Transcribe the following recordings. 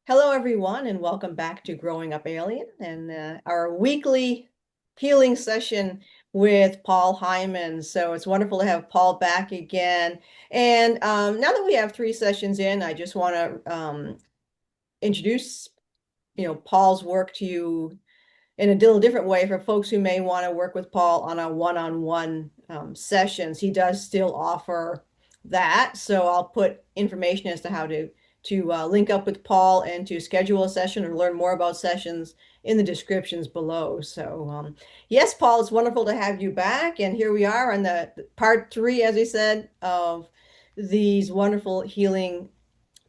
Hello, everyone, and welcome back to Growing Up Alien and our weekly healing session with Paul Hyman. So it's wonderful to have Paul back again. And now that we have three sessions in, I just want to introduce, Paul's work to you in a little different way for folks who may want to work with Paul on a one-on-one sessions. He does still offer that, so I'll put information as to how to link up with Paul and to schedule a session or learn more about sessions in the descriptions below. So yes, Paul, it's wonderful to have you back, and here we are on the part three, as I said, of these wonderful healing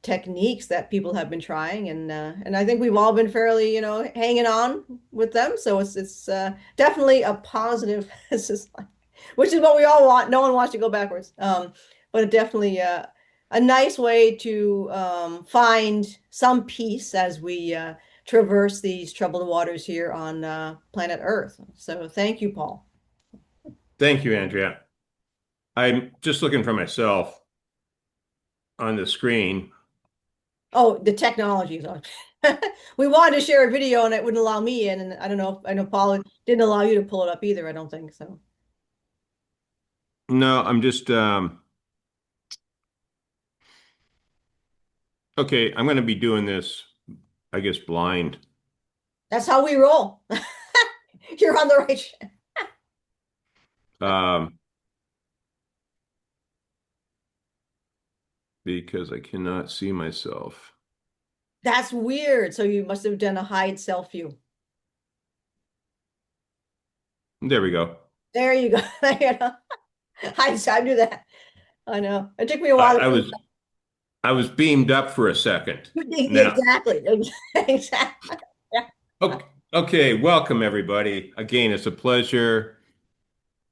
techniques that people have been trying, and I think we've all been fairly, hanging on with them. So it's definitely a positive. It's just like, which is what we all want. No one wants to go backwards. But it definitely a nice way to find some peace as we traverse these troubled waters here on planet Earth. So thank you, Paul. Thank you, Andrea. I'm just looking for myself on the screen. Oh, the technology. We wanted to share a video and it wouldn't allow me in. And I don't know if I know Paul didn't allow you to pull it up either. I don't think so. No, I'm just okay. I'm going to be doing this, I guess, blind. That's how we roll. You're on the right. Um, because I cannot see myself. That's weird. So you must have done a hide self view. There we go. There you go. You know, I do that. I know. It took me a I, while I to was I was beamed up for a second. Now, exactly. Exactly. Yeah. okay, okay, welcome everybody. Again, it's a pleasure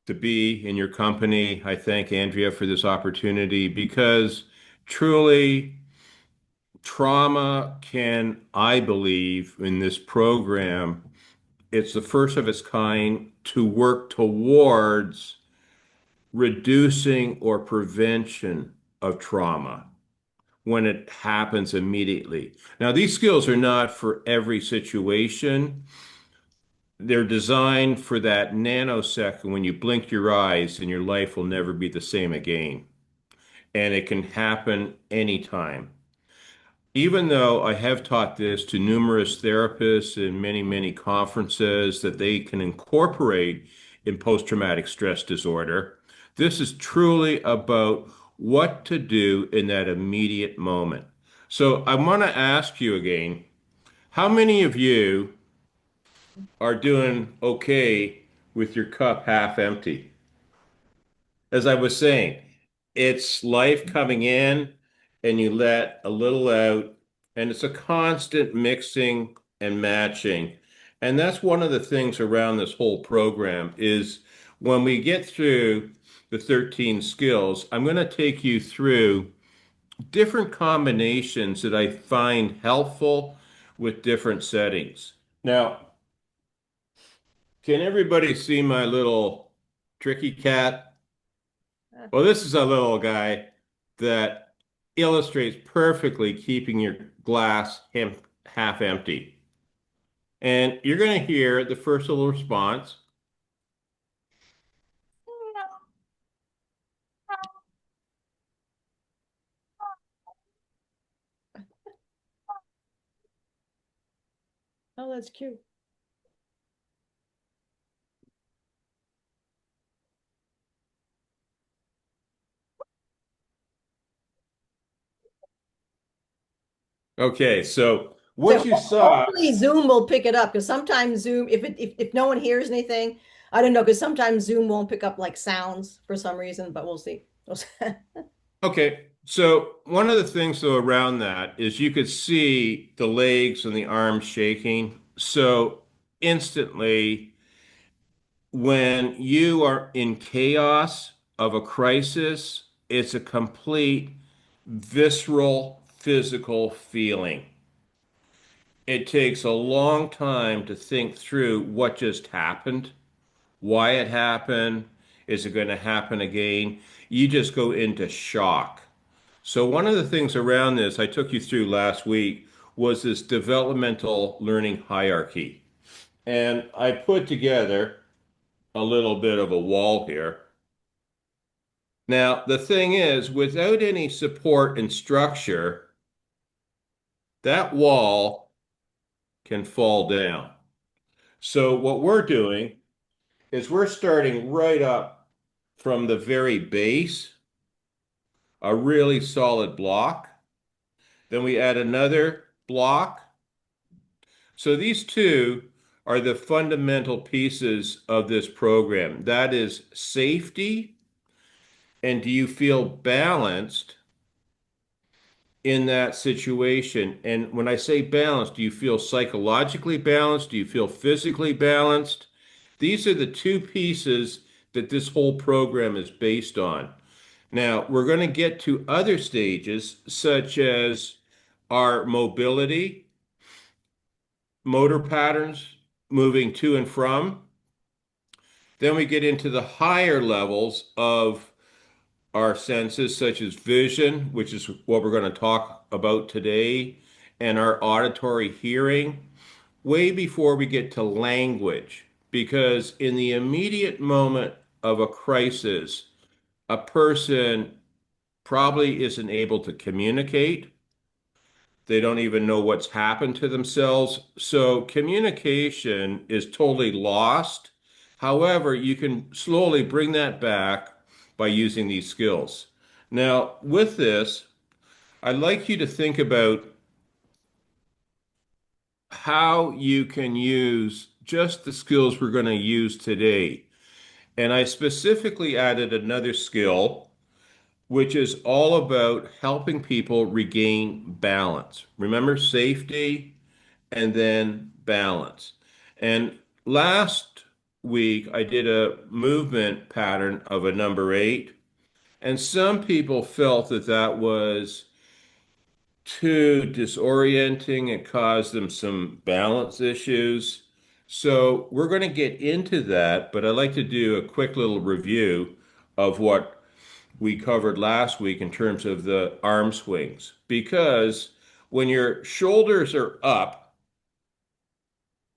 to be in your company. I thank Andrea for this opportunity because truly trauma can, I believe, in this program, it's the first of its kind to work towards reducing or prevention of trauma when it happens immediately. Now, these skills are not for every situation. They're designed for that nanosecond when you blink your eyes and your life will never be the same again. And it can happen anytime. Even though I have taught this to numerous therapists in many, many conferences that they can incorporate in post-traumatic stress disorder, this is truly about what to do in that immediate moment. So I want to ask you again, how many of you are doing okay with your cup half empty? As I was saying, it's life coming in and you let a little out, and it's a constant mixing and matching. And that's one of the things around this whole program is when we get through the 13 skills, I'm going to take you through different combinations that I find helpful with different settings. Now, can everybody see my little tricky cat? Well, this is a little guy that illustrates perfectly keeping your glass half empty. And you're going to hear the first little response. Oh, that's cute. Okay, so So what you saw, hopefully Zoom will pick it up because sometimes Zoom, if no one hears anything, I don't know, because sometimes Zoom won't pick up like sounds for some reason, but we'll see. We'll see. okay, so one of the things though around that is you could see the legs and the arms shaking. So instantly, when you are in chaos of a crisis, it's a complete visceral physical feeling. It takes a long time to think through what just happened, why it happened, is it going to happen again? You just go into shock. So one of the things around this I took you through last week was this developmental learning hierarchy. And I put together a little bit of a wall here. Now, the thing is, without any support and structure, that wall can fall down. So, what we're doing is we're starting right up from the very base, a really solid block. Then we add another block. So, these two are the fundamental pieces of this program. That is safety, and do you feel balanced in that situation? And when I say balanced, do you feel psychologically balanced? Do you feel physically balanced? These are the two pieces that this whole program is based on. Now, we're going to get to other stages, such as our mobility, motor patterns, moving to and from. Then we get into the higher levels of our senses, such as vision, which is what we're going to talk about today, and our auditory hearing, way before we get to language. Because in the immediate moment of a crisis, a person probably isn't able to communicate. They don't even know what's happened to themselves. So communication is totally lost. However, you can slowly bring that back by using these skills. Now, with this, I'd like you to think about how you can use just the skills we're going to use today. And I specifically added another skill, which is all about helping people regain balance. Remember safety and then balance. And last week, I did a movement pattern of a number 8, and some people felt that that was too disorienting and caused them some balance issues. So we're going to get into that, but I'd like to do a quick little review of what we covered last week in terms of the arm swings. Because when your shoulders are up,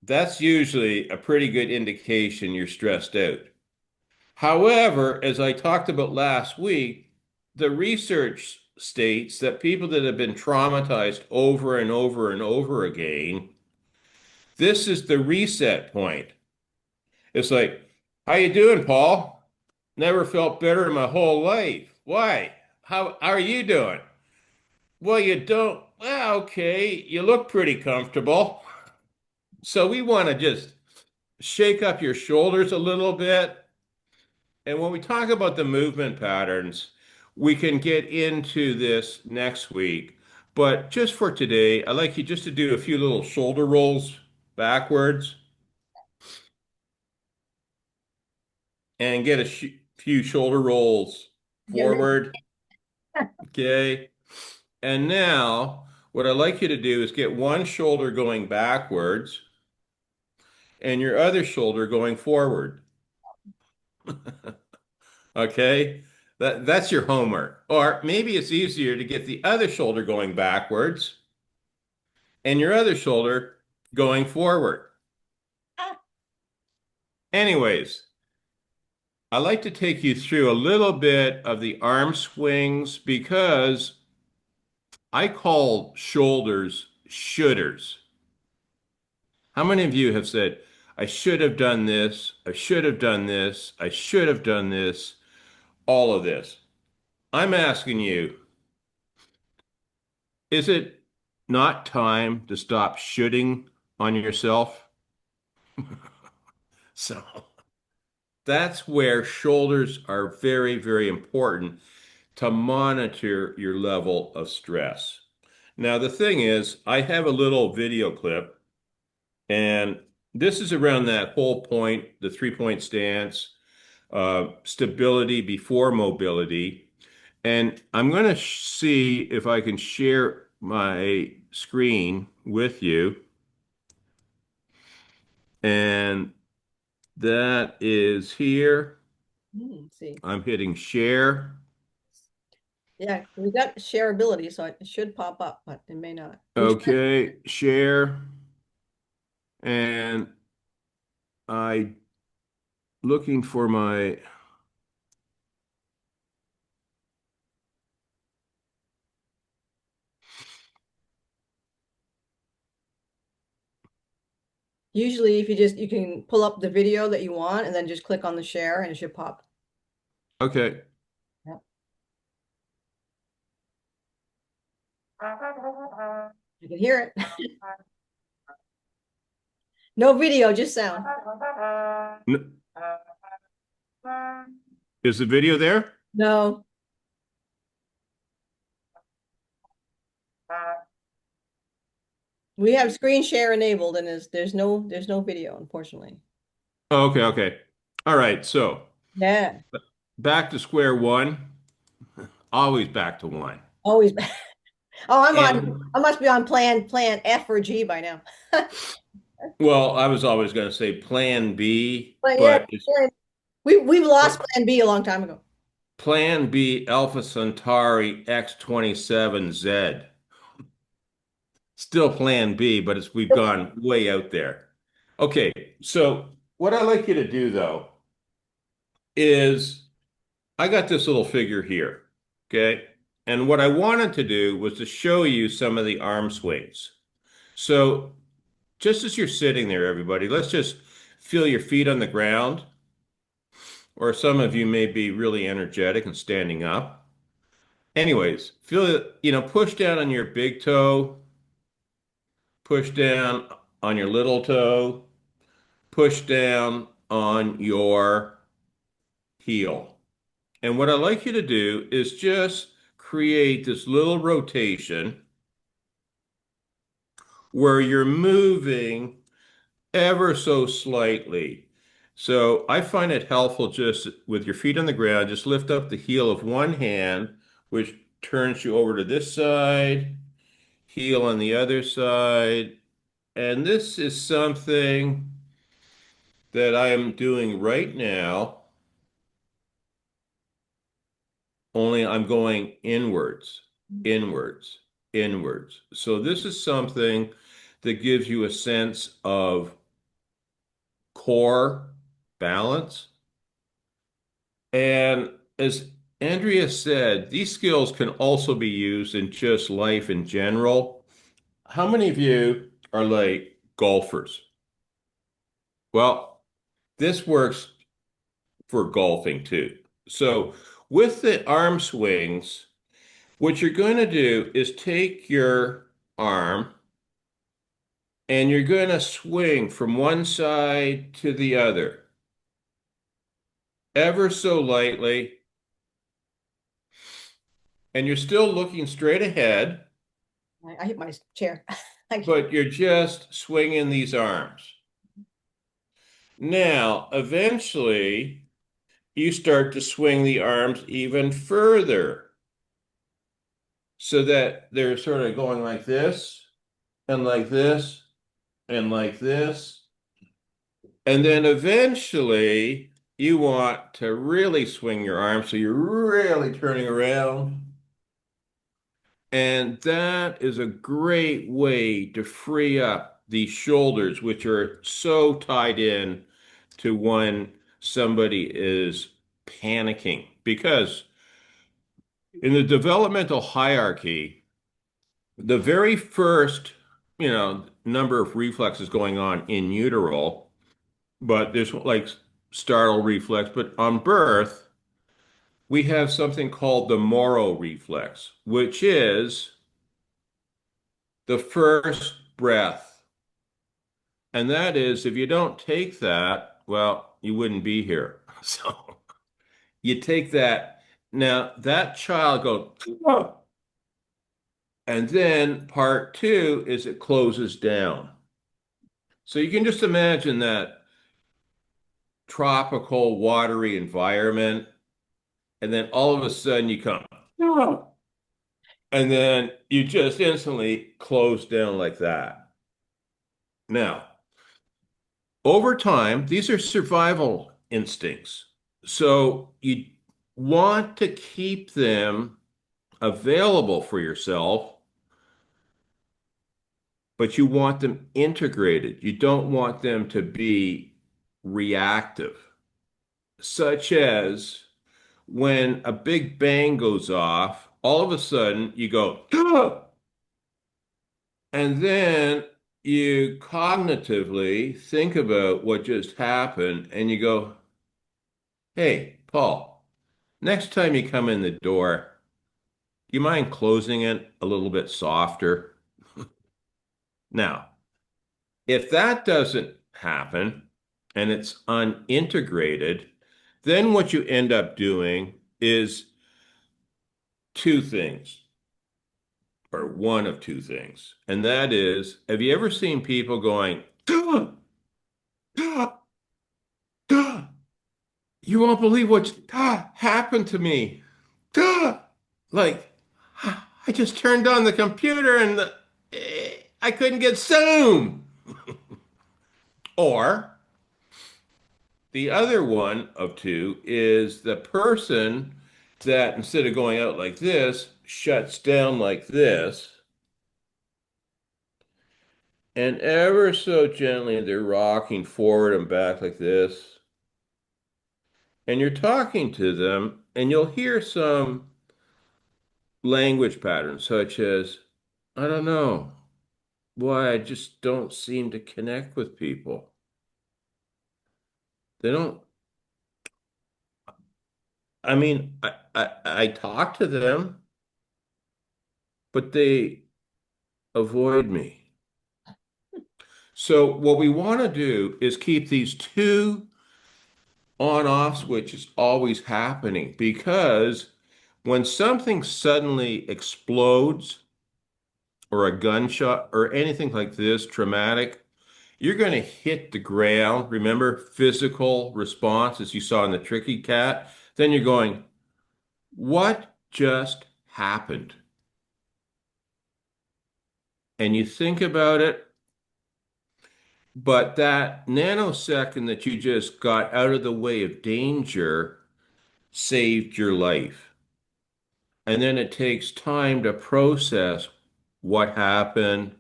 that's usually a pretty good indication you're stressed out. However, as I talked about last week, the research states that people that have been traumatized over and over and over again, this is the reset point. It's like, how you doing, Paul? Never felt better in my whole life. Why? How are you doing? Well, you don't. Well, okay, you look pretty comfortable. So we want to just shake up your shoulders a little bit. And when we talk about the movement patterns, we can get into this next week. But just for today, I'd like you just to do a few little shoulder rolls backwards and get a few shoulder rolls Yeah, forward. Okay. And now, what I'd like you to do is get one shoulder going backwards and your other shoulder going forward. Okay. That's your homework. Or maybe it's easier to get the other shoulder going backwards and your other shoulder going forward. Anyways, I like to take you through a little bit of the arm swings because I call shoulders shoulders. How many of you have said, I should have done this, I should have done this, I should have done this, all of this? I'm asking you, is it not time to stop shooting on yourself? So that's where shoulders are very, very important to monitor your level of stress. Now, the thing is, I have a little video clip, and this is around that whole point, the 3-point stance, stability before mobility. And I'm going to see if I can share my screen with you. And that is here. see. I'm hitting share. Yeah, we got shareability, so it should pop up, but it may not. We should. Okay, share. And I looking for my, Usually, if you can pull up the video that you want and then just click on the share and it should pop. okay. Yep. You can hear it. No video, just sound. N- Is the video there? No, we have screen share enabled and there's no video, unfortunately. Oh, okay, okay. All right, so Yeah, back to square one, always back to one. always. Oh, And I must be on plan F or G by now. well, I was always going to say plan B, But yeah, but it's we've lost plan B a long time ago. plan B Alpha Centauri X27Z. Still plan B, but we've gone way out there. Okay, so what I'd like you to do though is I got this little figure here, okay? And what I wanted to do was to show you some of the arm swings. So just as you're sitting there, everybody, let's just feel your feet on the ground, or some of you may be really energetic and standing up. Anyways, feel it, push down on your big toe, push down on your little toe, push down on your heel. And what I'd like you to do is just create this little rotation where you're moving ever so slightly. So I find it helpful just with your feet on the ground, just lift up the heel of one hand, which turns you over to this side, heel on the other side. And this is something that I am doing right now, only I'm going inwards, inwards, inwards. So this is something that gives you a sense of core balance. And as Andrea said, these skills can also be used in just life in general. How many of you are like golfers? Well, this works for golfing too. So with the arm swings, what you're going to do is take your arm and you're going to swing from one side to the other, ever so lightly, and you're still looking straight ahead, I hit my chair. I can't. but you're just swinging these arms. Now, eventually, you start to swing the arms even further so that they're sort of going like this and like this and like this. And then eventually, you want to really swing your arms so you're really turning around. And that is a great way to free up these shoulders, which are so tied in to when somebody is panicking. Because in the developmental hierarchy, the very first, number of reflexes going on in utero, but there's like startle reflex, but on birth, we have something called the Moro reflex, which is the first breath. And that is, if you don't take that, well, you wouldn't be here. So you take that. Now, that child goes, "Oh," and then part two is it closes down. So you can just imagine that tropical, watery environment. And then all of a sudden you come, "Oh," and then you just instantly close down like that. Now, over time, these are survival instincts. So you want to keep them available for yourself, but you want them integrated. You don't want them to be reactive, such as when a big bang goes off, all of a sudden you go, "Ah!" And then you cognitively think about what just happened and you go, hey, Paul, next time you come in the door, you mind closing it a little bit softer? Now, if that doesn't happen and it's unintegrated, then what you end up doing is two things, or one of two things. And that is, have you ever seen people going, "Duh, duh, duh, you won't believe what happened to me. Duh. Like, I just turned on the computer and I couldn't get Zoom." Or the other one of two is the person that instead of going out like this, shuts down like this, and ever so gently they're rocking forward and back like this. And you're talking to them, and you'll hear some language patterns, such as, I don't know why I just don't seem to connect with people. They don't, I mean, I talk to them, but they avoid me. So, what we want to do is keep these two on-off switches always happening because when something suddenly explodes, or a gunshot or anything like this, traumatic, you're going to hit the ground. Remember, physical response, as you saw in the tricky cat. Then you're going, what just happened? And you think about it, but that nanosecond that you just got out of the way of danger saved your life. And then it takes time to process what happened.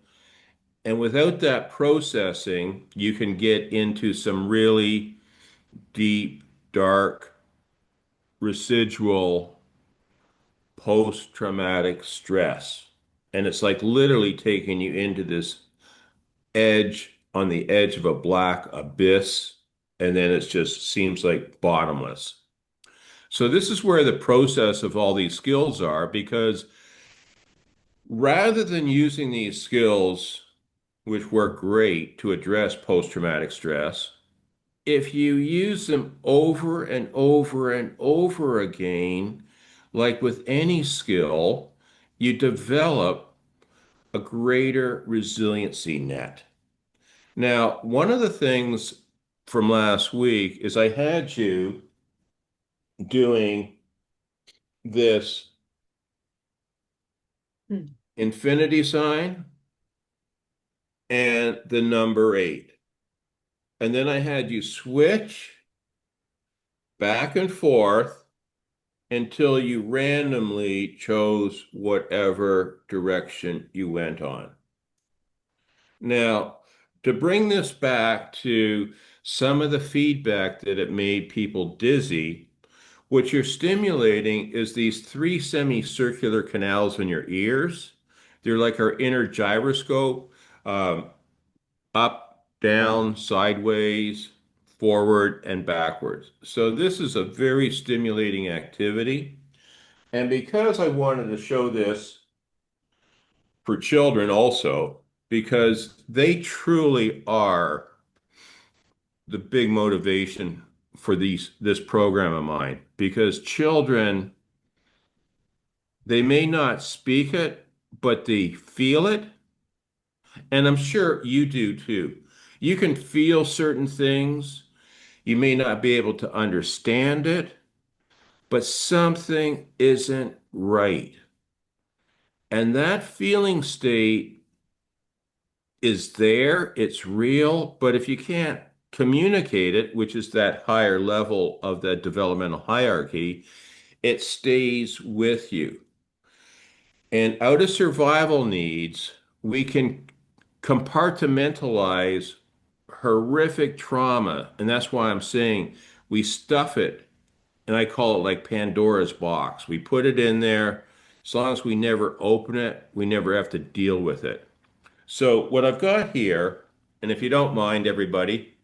And without that processing, you can get into some really deep, dark, residual post-traumatic stress. And it's like literally taking you into this edge on the edge of a black abyss. And then it just seems like bottomless. So this is where the process of all these skills are, because rather than using these skills, which work great to address post-traumatic stress, if you use them over and over and over again, like with any skill, you develop a greater resiliency net. Now, one of the things from last week is I had you doing this Hmm. infinity sign and the number 8. And then I had you switch back and forth until you randomly chose whatever direction you went on. Now, to bring this back to some of the feedback that it made people dizzy, what you're stimulating is these three semicircular canals in your ears. They're like our inner gyroscope, up, down, sideways, forward, and backwards. So this is a very stimulating activity. And because I wanted to show this for children also, because they truly are the big motivation for this program of mine, because children, they may not speak it, but they feel it. And I'm sure you do too. You can feel certain things. You may not be able to understand it, but something isn't right. And that feeling state is there, it's real, but if you can't communicate it, which is that higher level of that developmental hierarchy, it stays with you. And out of survival needs, we can compartmentalize horrific trauma. And that's why I'm saying we stuff it. And I call it like Pandora's box. We put it in there. As long as we never open it, we never have to deal with it. So, what I've got here, and if you don't mind, everybody,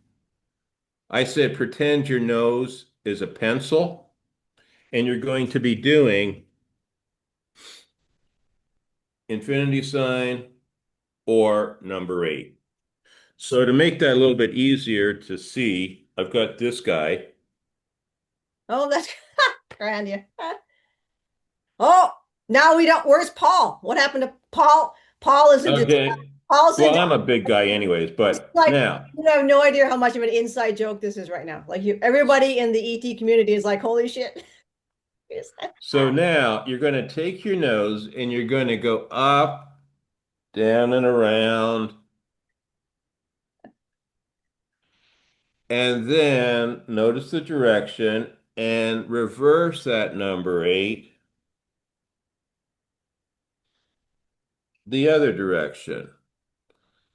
I said pretend your nose is a pencil, and you're going to be doing infinity sign or number eight. So to make that a little bit easier to see, I've got this guy. Oh, that's grand. Yeah. Oh, now we don't. Where's Paul? What happened to Paul? Paul is in. Okay. Paul's Well, in. I'm a big guy anyways, It's but like now, you have no idea how much of an inside joke this is right now. Like you, everybody in the ET community is like, "Holy shit!" so now you're going to take your nose and you're going to go up, down, and around, and then notice the direction and reverse that number eight the other direction.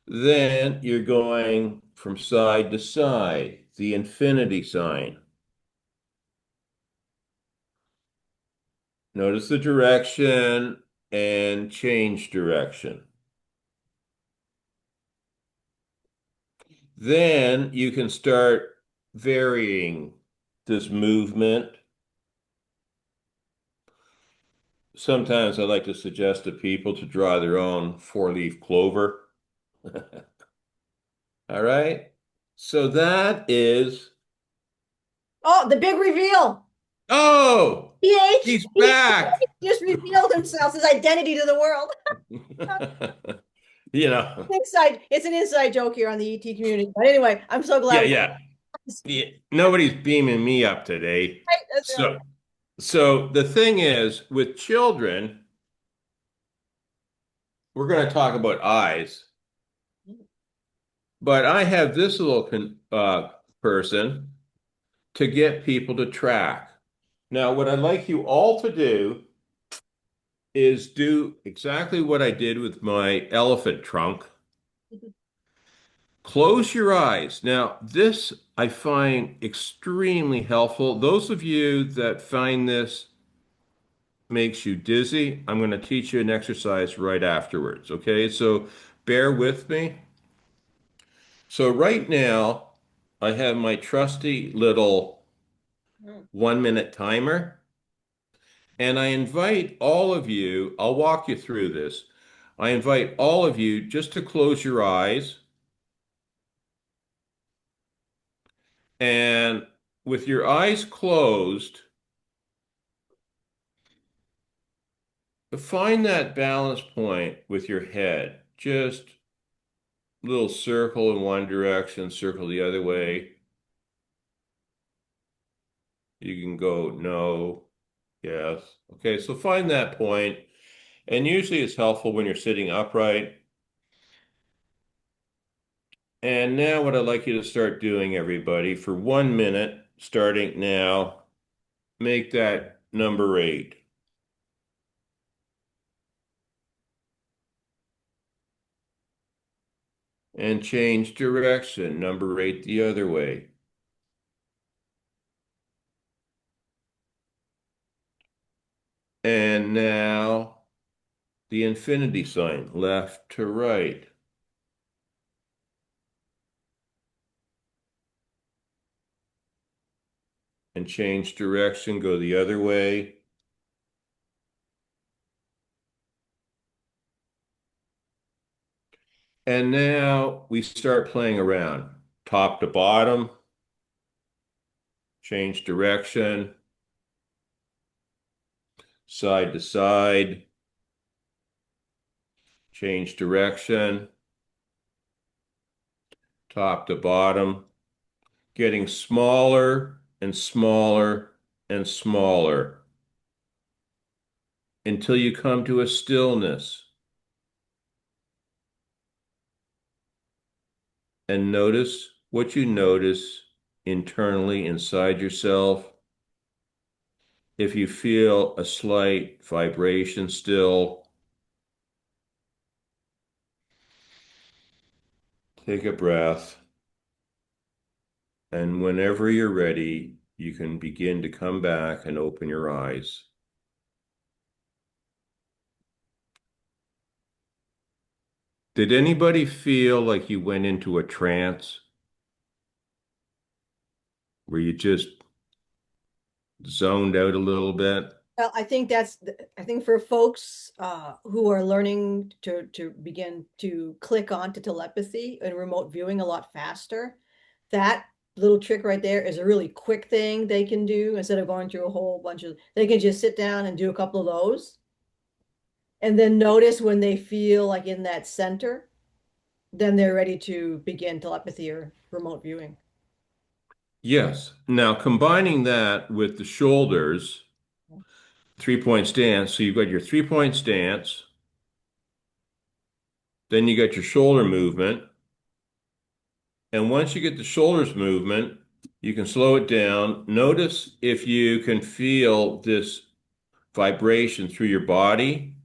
Then you're going from side to side, the infinity sign. Notice the direction and change direction. Then you can start varying this movement. Sometimes I like to suggest to people to draw their own four-leaf clover. All right. So that is, Oh, the big reveal. oh, PH, he's back. just revealed himself, his identity to the world. You know, It's an inside joke here on the ET community. But anyway, I'm so yeah, glad. yeah. Yeah, nobody's beaming me up today. Right, that's right. So the thing is, with children, we're going to talk about eyes, but I have this little person to get people to track. Now, what I'd like you all to do is do exactly what I did with my elephant trunk. Close your eyes. Now, this I find extremely helpful. Those of you that find this makes you dizzy, I'm going to teach you an exercise right afterwards. Okay, so bear with me. So, right now, I have my trusty little 1 minute timer, and I invite all of you, I'll walk you through this. I invite all of you just to close your eyes and with your eyes closed, find that balance point with your head. Just little circle in one direction, circle the other way. You can go no, yes. Okay, so find that point. And usually it's helpful when you're sitting upright. And now what I'd like you to start doing, everybody, for 1 minute, starting now, make that number eight. And change direction, number eight the other way. And now the infinity sign, left to right. And change direction, go the other way. And now we start playing around, top to bottom, change direction, side to side, change direction, top to bottom, getting smaller and smaller and smaller until you come to a stillness. And notice what you notice internally inside yourself. If you feel a slight vibration still, Take a breath. And whenever you're ready, you can begin to come back and open your eyes. Did anybody feel like you went into a trance where you just zoned out a little bit? Well, I think for folks who are learning to begin to click on to telepathy and remote viewing a lot faster, that little trick right there is a really quick thing they can do instead of going through a whole bunch of, they can just sit down and do a couple of those and then notice when they feel like in that center, then they're ready to begin telepathy or remote viewing. Yes. Now, combining that with the shoulders, 3 point stance. So you've got your 3 point stance, then you got your shoulder movement. And once you get the shoulders movement, you can slow it down. Notice if you can feel this vibration through your body,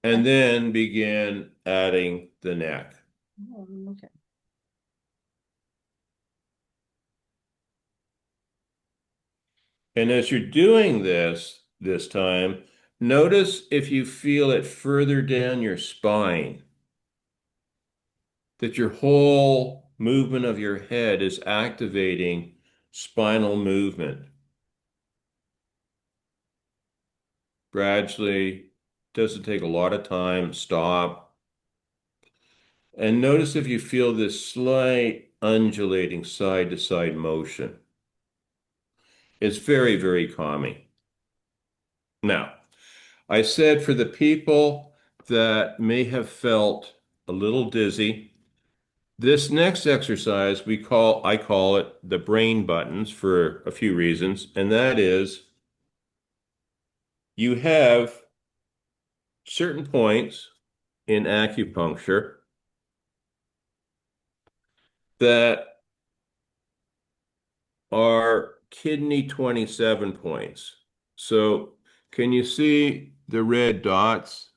and then begin adding the neck. Oh, okay. And as you're doing this time, notice if you feel it further down your spine, that your whole movement of your head is activating spinal movement. Gradually, doesn't take a lot of time, stop. And notice if you feel this slight undulating side to side motion. It's very, very calming. Now, I said for the people that may have felt a little dizzy, this next exercise I call it the brain buttons for a few reasons, and that is you have certain points in acupuncture that are kidney 27 points. So can you see the red dots?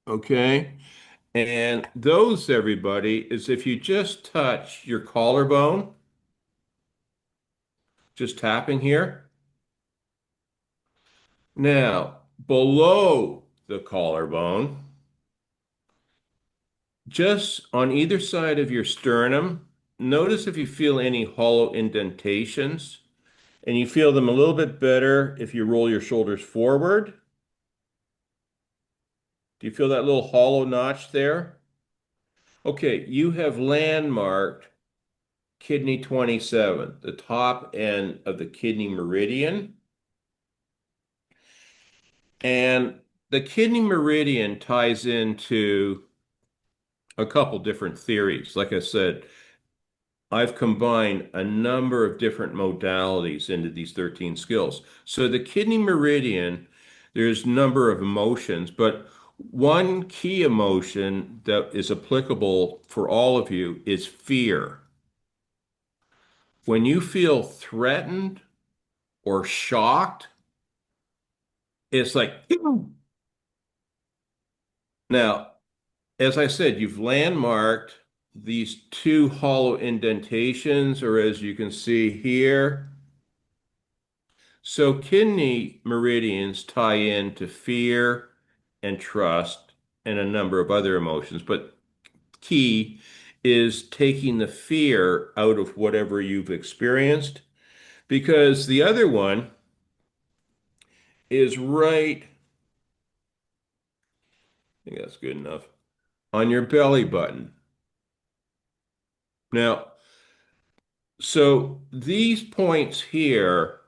Okay. And those, everybody, is if you just touch your collarbone, just tapping here. Now, below the collarbone, just on either side of your sternum, notice if you feel any hollow indentations, and you feel them a little bit better if you roll your shoulders forward. Do you feel that little hollow notch there? Okay, you have landmarked kidney 27, the top end of the kidney meridian. And the kidney meridian ties into a couple different theories. Like I said, I've combined a number of different modalities into these 13 skills. So the kidney meridian, there's a number of emotions, but one key emotion that is applicable for all of you is fear. When you feel threatened or shocked, it's like, now, as I said, you've landmarked these two hollow indentations, or as you can see here. So kidney meridians tie into fear and trust and a number of other emotions, but key is taking the fear out of whatever you've experienced, because the other one is right, I think that's good enough, on your belly button. Now, so these points here,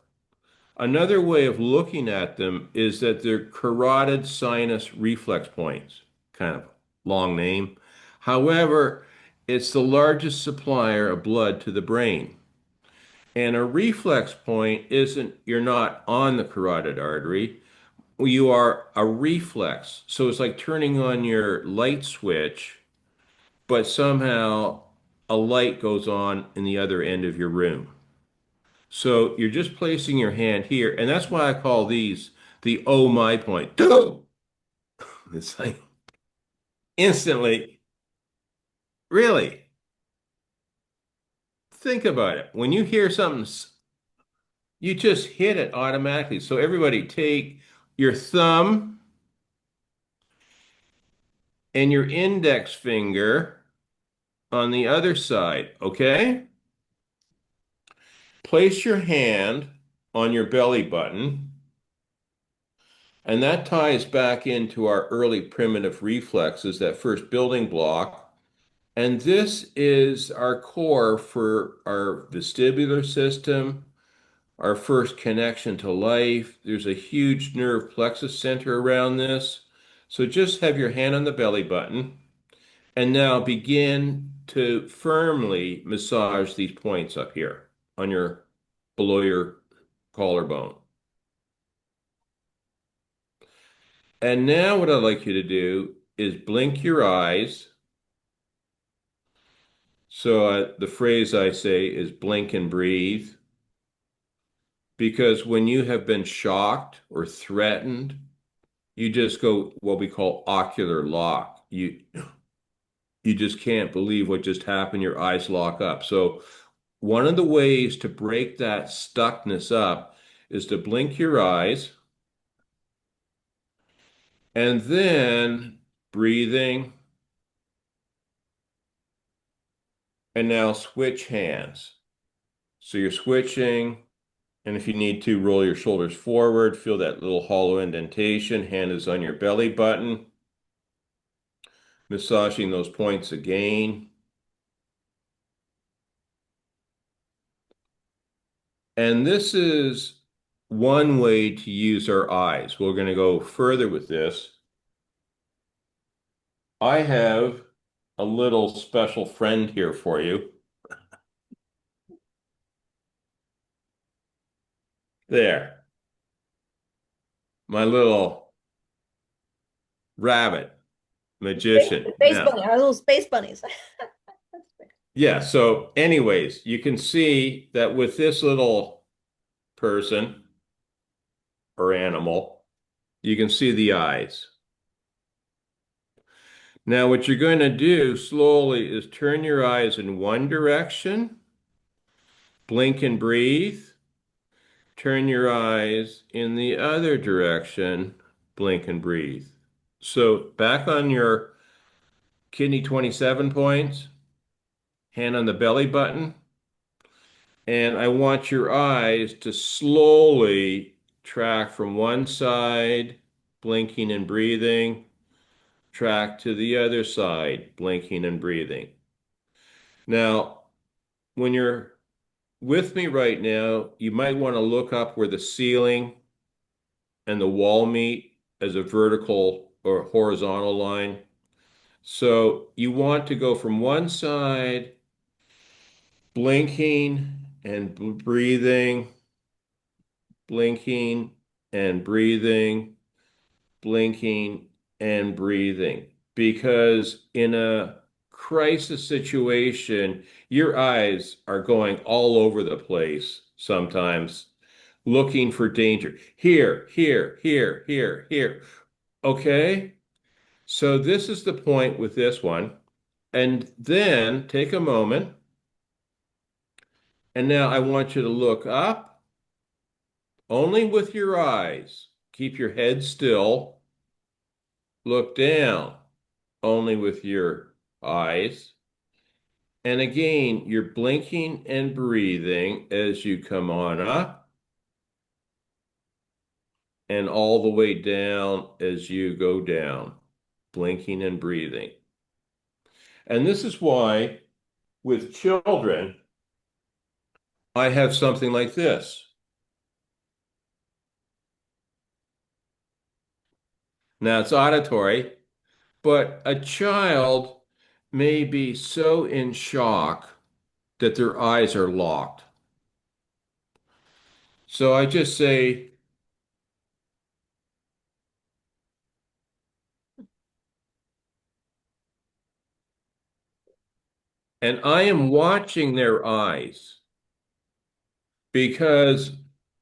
another way of looking at them is that they're carotid sinus reflex points, kind of long name. However, it's the largest supplier of blood to the brain. And a reflex point isn't, you're not on the carotid artery, you are a reflex. So it's like turning on your light switch, but somehow a light goes on in the other end of your room. So you're just placing your hand here, and that's why I call these the oh my point. It's like instantly, Really, think about it. When you hear something, you just hit it automatically. So everybody take your thumb and your index finger on the other side, okay? Place your hand on your belly button, and that ties back into our early primitive reflexes, that first building block. And this is our core for our vestibular system, our first connection to life. There's a huge nerve plexus center around this. So just have your hand on the belly button and now begin to firmly massage these points up here on your below your collarbone. And now what I'd like you to do is blink your eyes. So the phrase I say is blink and breathe. Because when you have been shocked or threatened, you just go what we call ocular lock. You just can't believe what just happened. Your eyes lock up. So one of the ways to break that stuckness up is to blink your eyes and then breathing and now switch hands. So you're switching, and if you need to, roll your shoulders forward, feel that little hollow indentation. Hand is on your belly button, massaging those points again. And this is one way to use our eyes. We're going to go further with this. I have a little special friend here for you. There, my little rabbit magician. Space Now, bunny, our little space bunnies. yeah, so anyways, you can see that with this little person or animal, you can see the eyes. Now, what you're going to do slowly is turn your eyes in one direction, blink and breathe, turn your eyes in the other direction, blink and breathe. So back on your kidney 27 points, hand on the belly button, and I want your eyes to slowly track from one side, blinking and breathing, track to the other side, blinking and breathing. Now, when you're with me right now, you might want to look up where the ceiling and the wall meet as a vertical or horizontal line. So you want to go from one side, blinking and breathing, blinking and breathing, blinking and breathing. Because in a crisis situation, your eyes are going all over the place sometimes, looking for danger. Here, here, here, here, here. Okay? So this is the point with this one. And then take a moment. And now I want you to look up only with your eyes. Keep your head still. Look down only with your eyes. And again, you're blinking and breathing as you come on up and all the way down as you go down, blinking and breathing. And this is why with children, I have something like this. Now it's auditory, but a child may be so in shock that their eyes are locked. So I just say, and I am watching their eyes because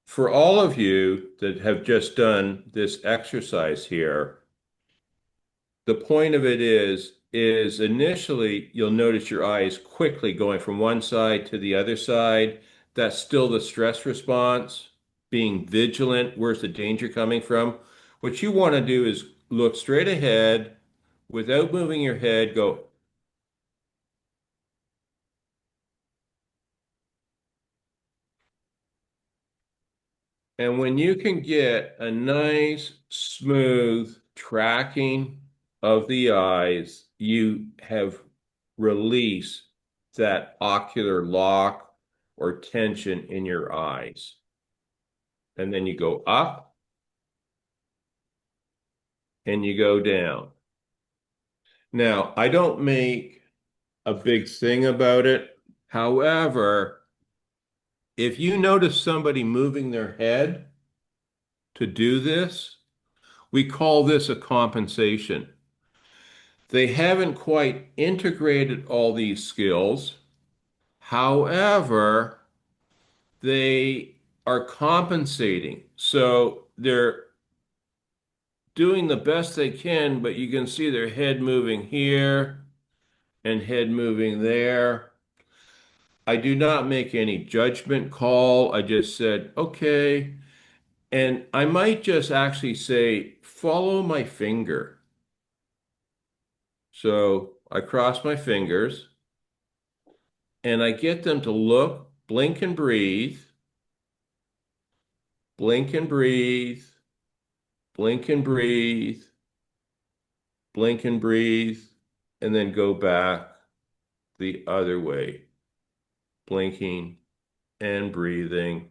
for all of you that have just done this exercise here, the point of it is is initially you'll notice your eyes quickly going from one side to the other side. That's still the stress response, being vigilant. Where's the danger coming from? What you want to do is look straight ahead without moving your head, go. And when you can get a nice, smooth tracking of the eyes, you have released that ocular lock or tension in your eyes. And then you go up and you go down. Now, I don't make a big thing about it. However, if you notice somebody moving their head to do this, we call this a compensation. They haven't quite integrated all these skills. However, they are compensating. So they're doing the best they can, but you can see their head moving here and head moving there. I do not make any judgment call. I just said, okay. And I might just actually say, follow my finger. So I cross my fingers and I get them to look, blink and breathe, blink and breathe, blink and breathe, blink and breathe, and then go back the other way, blinking and breathing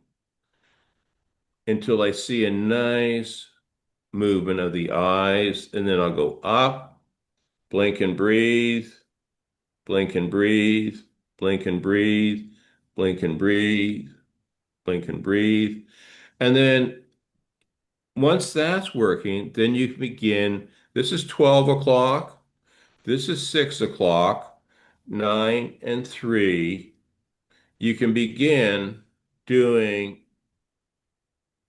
until I see a nice movement of the eyes. And then I'll go up, blink and breathe, blink and breathe, blink and breathe, blink and breathe, blink and breathe. And then once that's working, then you can begin. This is 12 o'clock. This is 6 o'clock, 9 and 3. You can begin doing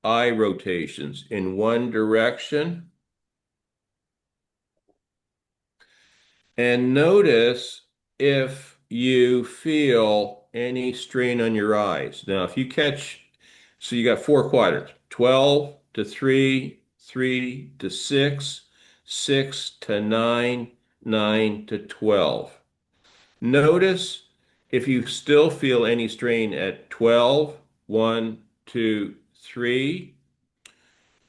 eye rotations in one direction. And notice if you feel any strain on your eyes. Now, if you catch, so you got four quadrants, 12 to 3, 3 to 6, 6 to 9, 9 to 12. Notice if you still feel any strain at 12, 1, 2, 3,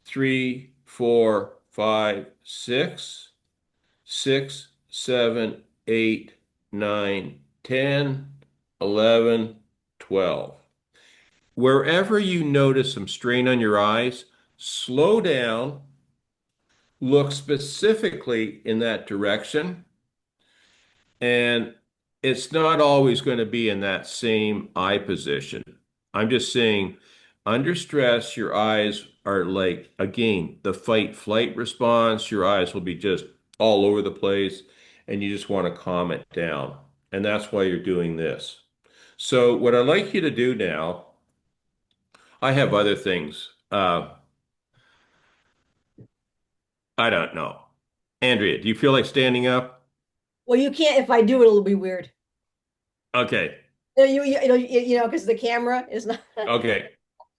3, 4, 5, 6, 6, 7, 8, 9, 10, 11, 12. Wherever you notice some strain on your eyes, slow down, look specifically in that direction, and it's not always going to be in that same eye position. I'm just saying, under stress, your eyes are like, again, the fight flight response. Your eyes will be just all over the place, and you just want to calm it down. And that's why you're doing this. So, what I'd like you to do now, I have other things. I don't know. Andrea, do you feel like standing up? Well, you can't. If I do, it'll be weird. Okay. Because the camera is not. Okay.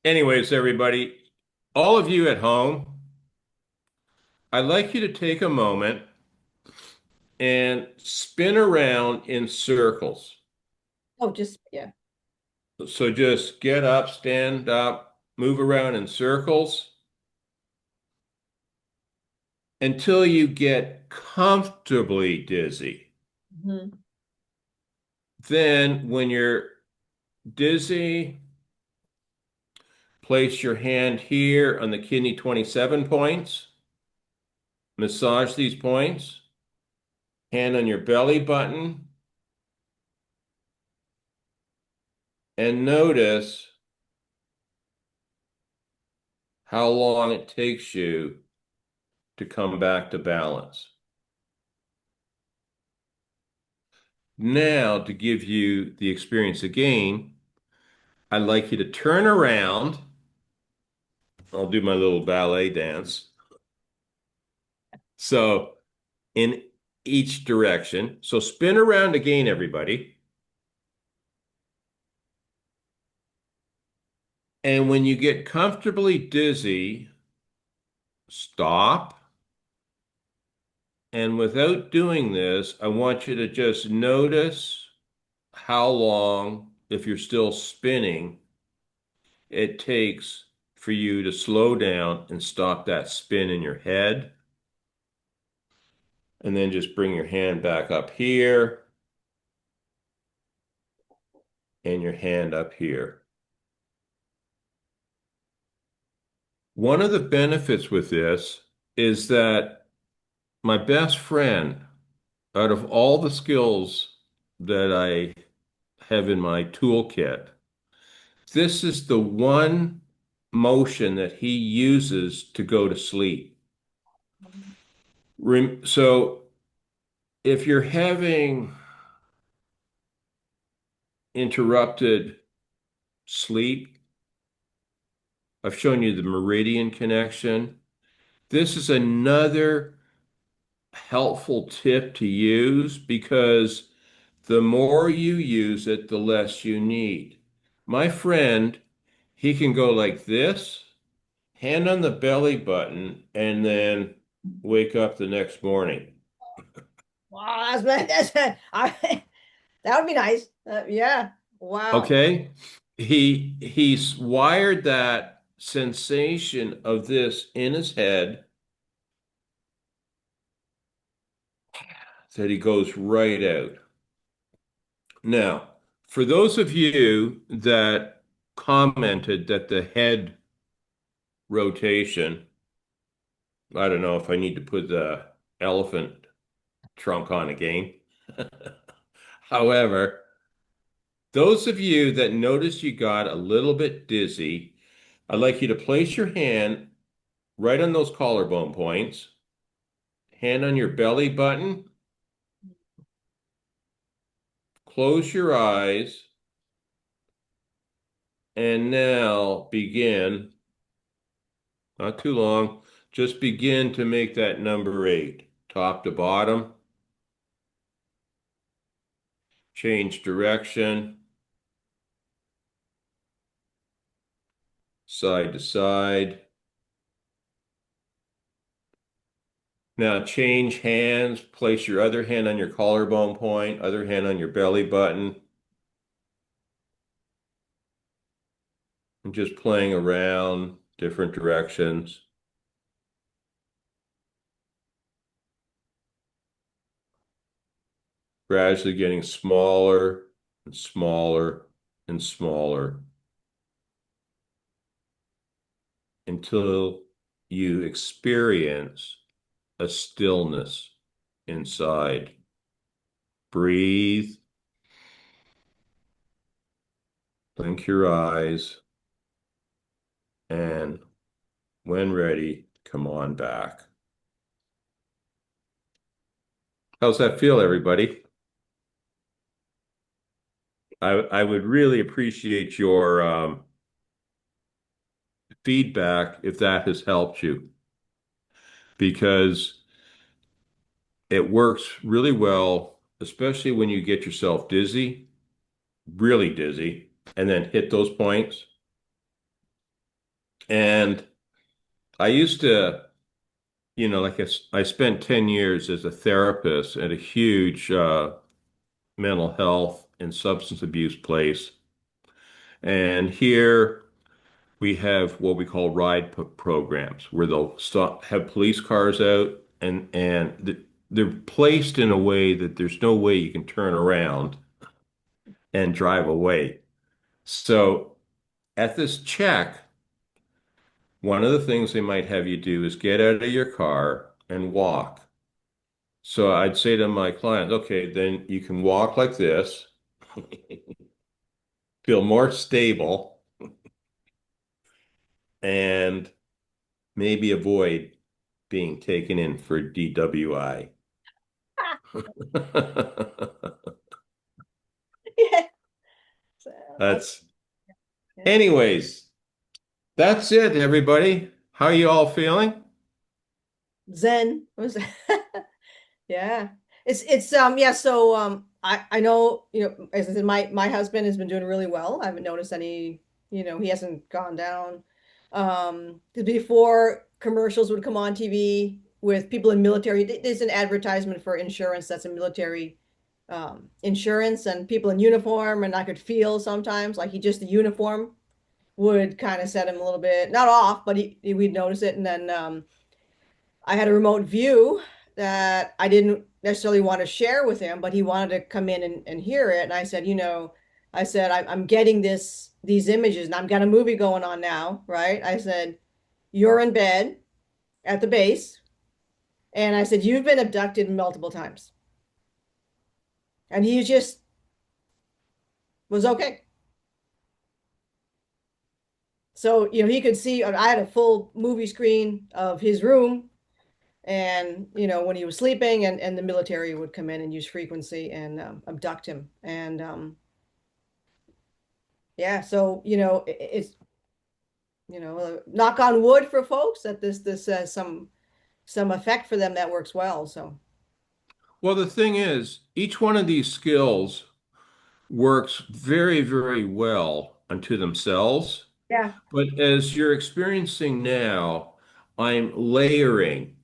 Anyways, everybody, all of you at home, I'd like you to take a moment and spin around in circles. Oh, just yeah. So just get up, stand up, move around in circles until you get comfortably dizzy. Mhm. Then, when you're dizzy, place your hand here on the kidney 27 points. Massage these points. Hand on your belly button. And notice how long it takes you to come back to balance. Now, to give you the experience again, I'd like you to turn around. I'll do my little ballet dance. So, in each direction. So spin around again, everybody. And when you get comfortably dizzy, stop. And without doing this, I want you to just notice how long, if you're still spinning, it takes for you to slow down and stop that spin in your head. And then just bring your hand back up here and your hand up here. One of the benefits with this is that my best friend, out of all the skills that I have in my toolkit, this is the one motion that he uses to go to sleep. So if you're having interrupted sleep, I've shown you the meridian connection. This is another helpful tip to use because the more you use it, the less you need. My friend, he can go like this, hand on the belly button, and then wake up the next morning. Wow, that would be nice. Yeah. Wow. Okay? He's wired that sensation of this in his head that he goes right out. Now, for those of you that commented that the head rotation, I don't know if I need to put the elephant trunk on again. However, those of you that notice you got a little bit dizzy, I'd like you to place your hand right on those collarbone points, hand on your belly button, close your eyes, and now begin, not too long, just begin to make that number 8, top to bottom, change direction, side to side. Now change hands, place your other hand on your collarbone point, other hand on your belly button, and just playing around different directions. Gradually getting smaller and smaller and smaller until you experience a stillness inside. Breathe, blink your eyes, and when ready, come on back. How's that feel, everybody? I would really appreciate your feedback if that has helped you because it works really well, especially when you get yourself dizzy, really dizzy, and then hit those points. And I used to, like I spent 10 years as a therapist at a huge mental health and substance abuse place. And here we have what we call programs where they'll have police cars out and they're placed in a way that there's no way you can turn around and drive away. So at this check, one of the things they might have you do is get out of your car and walk. So I'd say to my clients, okay, then you can walk like this, feel more stable, and maybe avoid being taken in for DWI. Yeah. So, That's, yeah. anyways, that's it, everybody. How are you all feeling? Zen. Yeah. Yeah, so I know, as I said, my husband has been doing really well. I haven't noticed any, he hasn't gone down. 'Cause before commercials would come on TV with people in military, there's an advertisement for insurance that's a military insurance, and people in uniform, and I could feel sometimes like the uniform would kind of set him a little bit, not off, but we'd notice it. And then I had a remote view that I didn't necessarily want to share with him, but he wanted to come in and hear it. And I said, I'm getting these images, and I've got a movie going on now, right? I said, you're in bed at the base, and I said, you've been abducted multiple times. And he just was okay. So, he could see, I had a full movie screen of his room, and when he was sleeping, and the military would come in and use frequency and abduct him. And yeah, so it's knock on wood for folks that this has some effect for them that works well. So Well, the thing is, each one of these skills works very, very well unto themselves. yeah, But as you're experiencing now, I'm layering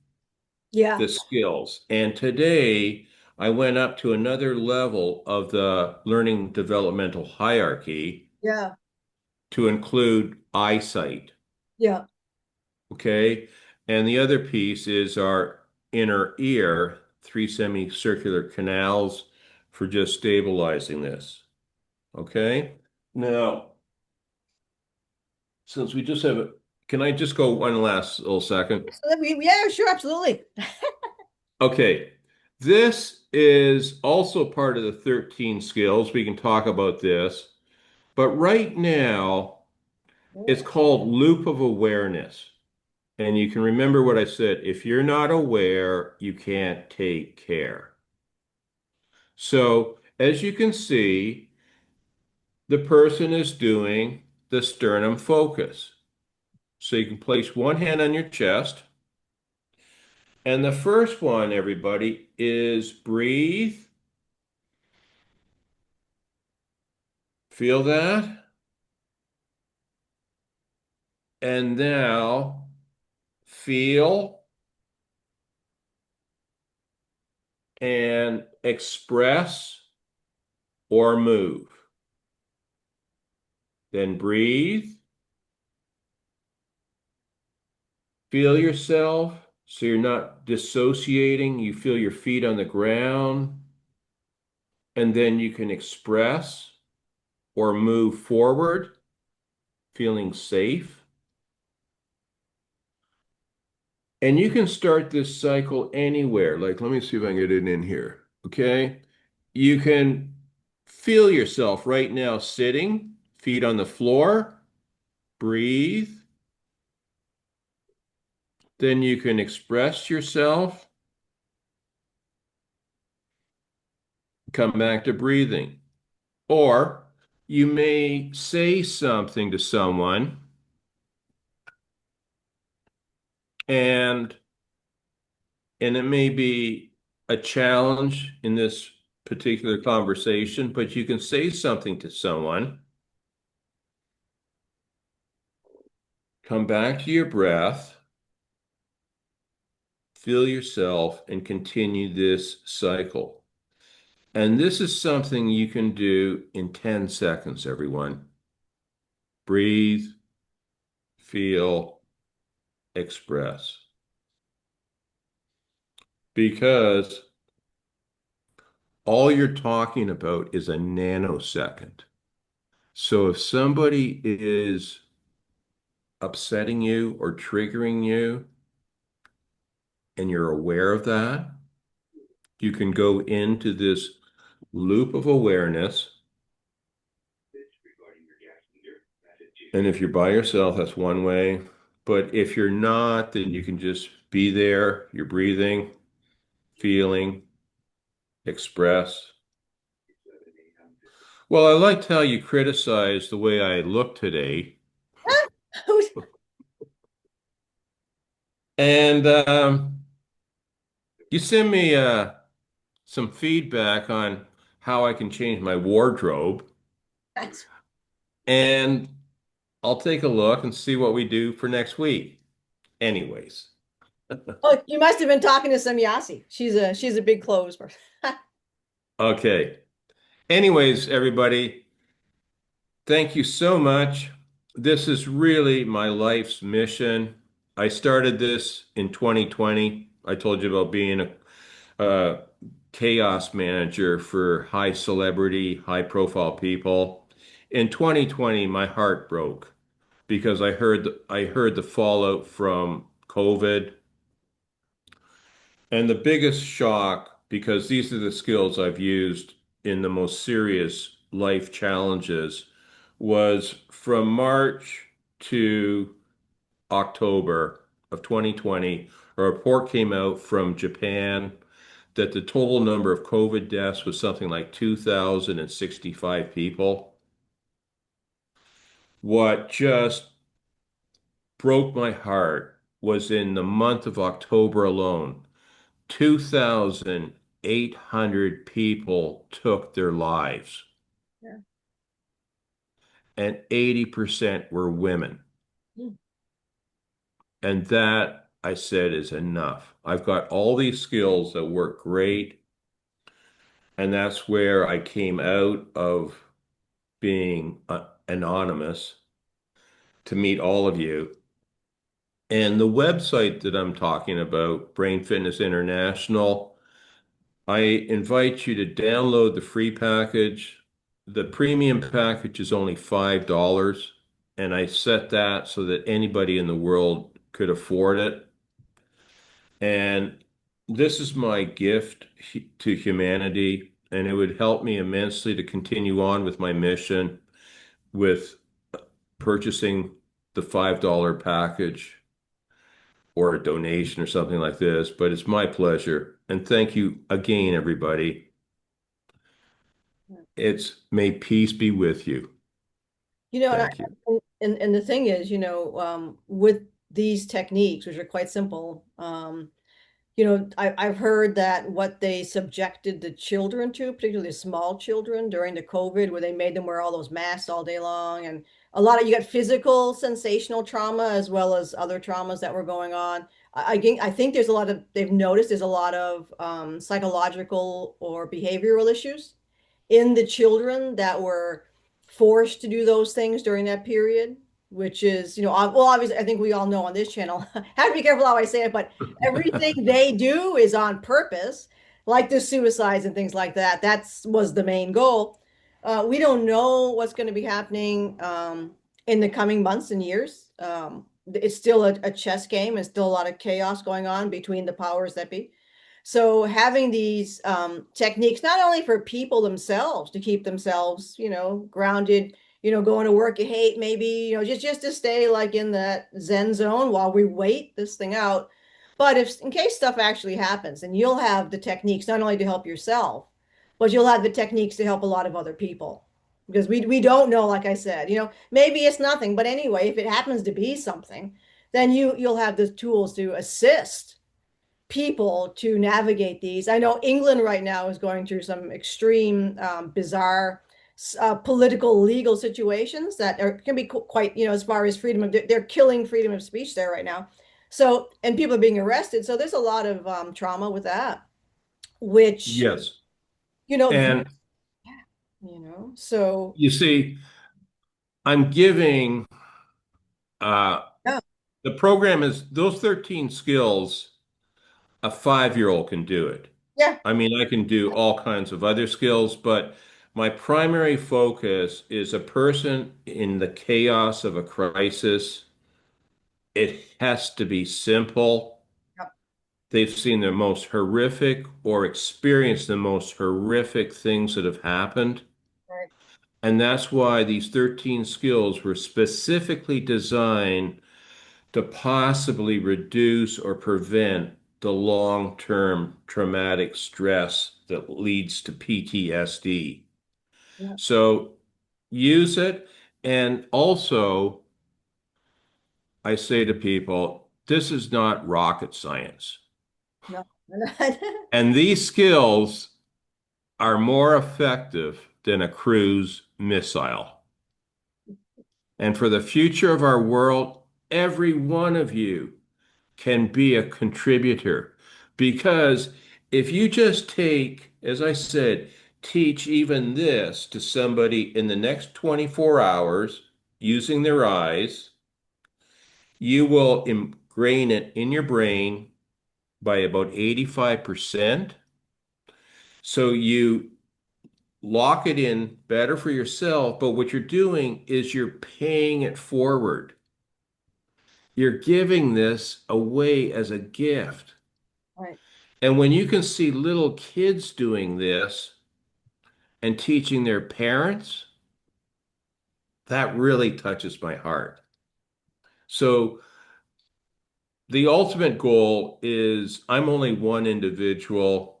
yeah, the skills. And today, I went up to another level of the learning developmental hierarchy yeah, to include eyesight. yeah. Okay. And the other piece is our inner ear, three semicircular canals for just stabilizing this. Okay. Now, since we just have a, can I just go one last little second? So yeah, sure, absolutely. Okay. This is also part of the 13 skills. We can talk about this. But right now, it's called loop of awareness. And you can remember what I said. If you're not aware, you can't take care. So, as you can see, the person is doing the sternum focus. So you can place one hand on your chest. And the first one, everybody, is breathe. Feel that? And now feel and express or move. Then breathe. Feel yourself so you're not dissociating. You feel your feet on the ground. And then you can express or move forward, feeling safe. And you can start this cycle anywhere. Like, let me see if I can get it in here. Okay. You can feel yourself right now sitting, feet on the floor, breathe. Then you can express yourself, come back to breathing. Or you may say something to someone and and it may be a challenge in this particular conversation, but you can say something to someone, come back to your breath, feel yourself, and continue this cycle. And this is something you can do in 10 seconds, everyone. Breathe, feel, express. Because all you're talking about is a nanosecond. So if somebody is upsetting you or triggering you and you're aware of that, you can go into this loop of awareness. And if you're by yourself, that's one way. But if you're not, then you can just be there, you're breathing, feeling, express. Well, I liked how you criticized the way I look today. And you send me some feedback on how I can change my wardrobe, That's, and I'll take a look and see what we do for next week. Anyways, oh, you must have been talking to some Yasi. She's a big clothes person. okay. Anyways, everybody, thank you so much. This is really my life's mission. I started this in 2020. I told you about being a chaos manager for high celebrity, high profile people. In 2020, my heart broke because I heard the fallout from COVID. And the biggest shock, because these are the skills I've used in the most serious life challenges, was from March to October of 2020, a report came out from Japan that the total number of COVID deaths was something like 2,065 people. What just broke my heart was in the month of October alone, 2,800 people took their lives, Yeah. and 80% were women. Mm. And that, I said, is enough. I've got all these skills that work great. And that's where I came out of being anonymous to meet all of you. And the website that I'm talking about, Brain Fitness International, I invite you to download the free package. The premium package is only $5, and I set that so that anybody in the world could afford it. And this is my gift to humanity, and it would help me immensely to continue on with my mission with purchasing the $5 package or a donation or something like this. But it's my pleasure. And thank you again, everybody. It's may peace be with you. You know, Thank you. and the thing is, with these techniques, which are quite simple, I've heard that what they subjected the children to, particularly small children during the COVID, where they made them wear all those masks all day long, and you got physical sensational trauma as well as other traumas that were going on. I think they've noticed there's a lot of psychological or behavioral issues in the children that were forced to do those things during that period, which is, well, obviously, I think we all know on this channel, have to be careful how I say it, but everything they do is on purpose, like the suicides and things like that. That's was the main goal. We don't know what's going to be happening in the coming months and years. It's still a chess game and still a lot of chaos going on between the powers that be. So having these techniques, not only for people themselves to keep themselves, grounded, going to work you hate, maybe, just to stay like in that Zen zone while we wait this thing out. But if in case stuff actually happens, and you'll have the techniques not only to help yourself, but you'll have the techniques to help a lot of other people. Because we don't know, like I said, maybe it's nothing, but anyway, if it happens to be something, then you'll have the tools to assist people to navigate these. I know England right now is going through some extreme, bizarre political, legal situations that can be quite, as far as freedom of, they're killing freedom of speech there right now. So, and people are being arrested. So there's a lot of trauma with that, which, Yes. you know, th- And so you see, I'm giving uh, yeah, the program is those 13 skills, a 5-year-old can do it. yeah, I mean, I can do all kinds of other skills, but my primary focus is a person in the chaos of a crisis. It has to be simple. yeah, They've seen the most horrific or experienced the most horrific things that have happened. right, And that's why these 13 skills were specifically designed to possibly reduce or prevent the long-term traumatic stress that leads to PTSD. yeah, So use it. And also, I say to people, this is not rocket science. no. And these skills are more effective than a cruise missile. And for the future of our world, every one of you can be a contributor. Because if you just take, as I said, teach even this to somebody in the next 24 hours using their eyes, you will ingrain it in your brain by about 85%. So you lock it in better for yourself, but what you're doing is you're paying it forward. You're giving this away as a gift. Right. And when you can see little kids doing this and teaching their parents, that really touches my heart. So the ultimate goal is I'm only one individual.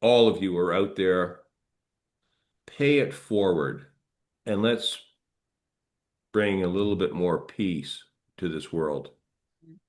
All of you are out there. Pay it forward and let's bring a little bit more peace to this world.